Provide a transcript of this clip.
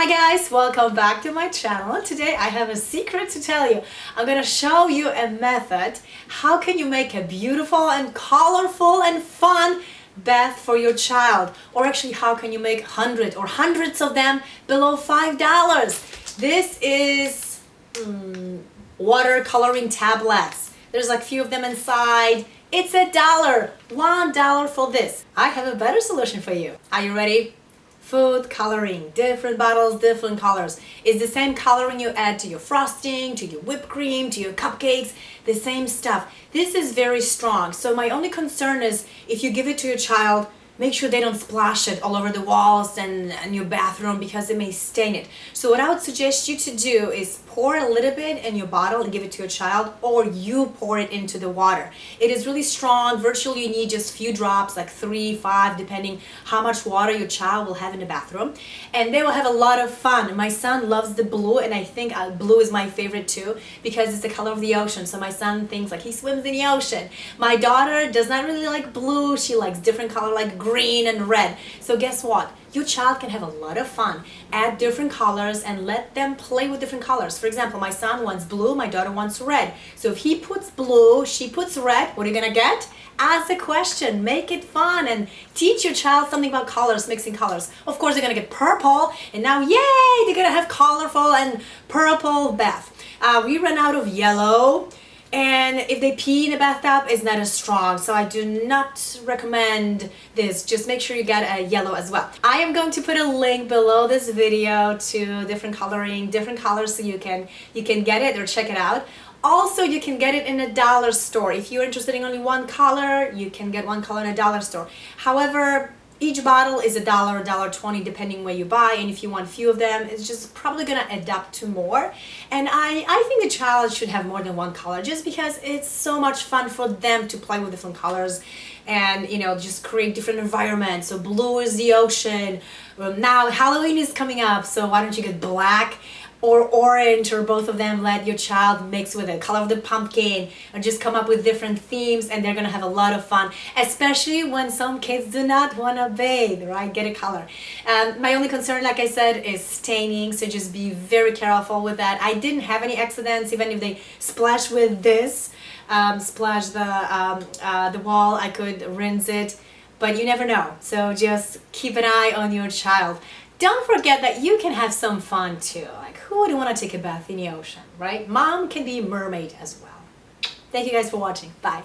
Hi guys, welcome back to my channel. Today I have a secret to tell you. I'm gonna show you a method. How can you make a beautiful and colorful and fun bath for your child? Or actually, how can you make hundreds of them below $5? This is water coloring tablets. There's like a few of them inside. It's $1. $1 for this. I have a better solution for you. Are you ready? Food coloring, different bottles, different colors. It's the same coloring you add to your frosting, to your whipped cream, to your cupcakes, the same stuff. This is very strong. So my only concern is if you give it to your child, make sure they don't splash it all over the walls and your bathroom because it may stain it. So what I would suggest you to do is pour a little bit in your bottle and give it to your child, or you pour it into the water. It is really strong. Virtually you need just a few drops, like 3, 5, depending how much water your child will have in the bathroom. And they will have a lot of fun. My son loves the blue, and I think blue is my favorite too because it's the color of the ocean. So my son thinks like he swims in the ocean. My daughter does not really like blue. She likes different color like green and red. So guess what? Your child can have a lot of fun. Add different colors and let them play with different colors. For example, my son wants blue, my daughter wants red. So if he puts blue, she puts red, what are you gonna get? Ask a question, make it fun, and teach your child something about colors, mixing colors. Of course, they're gonna get purple, and now yay, they're gonna have colorful and purple bath. We ran out of yellow. And if they pee in a bathtub, it's not as strong, so I do not recommend this. Just make sure you get a yellow as well. I am going to put a link below this video to different coloring, different colors, so you can get it or check it out. Also, you can get it in a dollar store. If you're interested in only one color, you can get one color in a dollar store. However, each bottle is $1, $1.20 depending where you buy, and if you want a few of them, it's just probably gonna add up to more. And I think the child should have more than one color just because it's so much fun for them to play with different colors and just create different environments. So blue is the ocean. Now Halloween is coming up, so why don't you get black or orange, or both of them. Let your child mix with the color of the pumpkin and just come up with different themes, and they're gonna have a lot of fun, especially when some kids do not want to bathe, right? Get a color. My only concern, like I said, is staining, so just be very careful with that. I didn't have any accidents. Even if they splash with this, splash the wall, I could rinse it, but you never know. So just keep an eye on your child. Don't forget that you can have some fun too. Like, who would want to take a bath in the ocean, right? Mom can be a mermaid as well. Thank you guys for watching. Bye.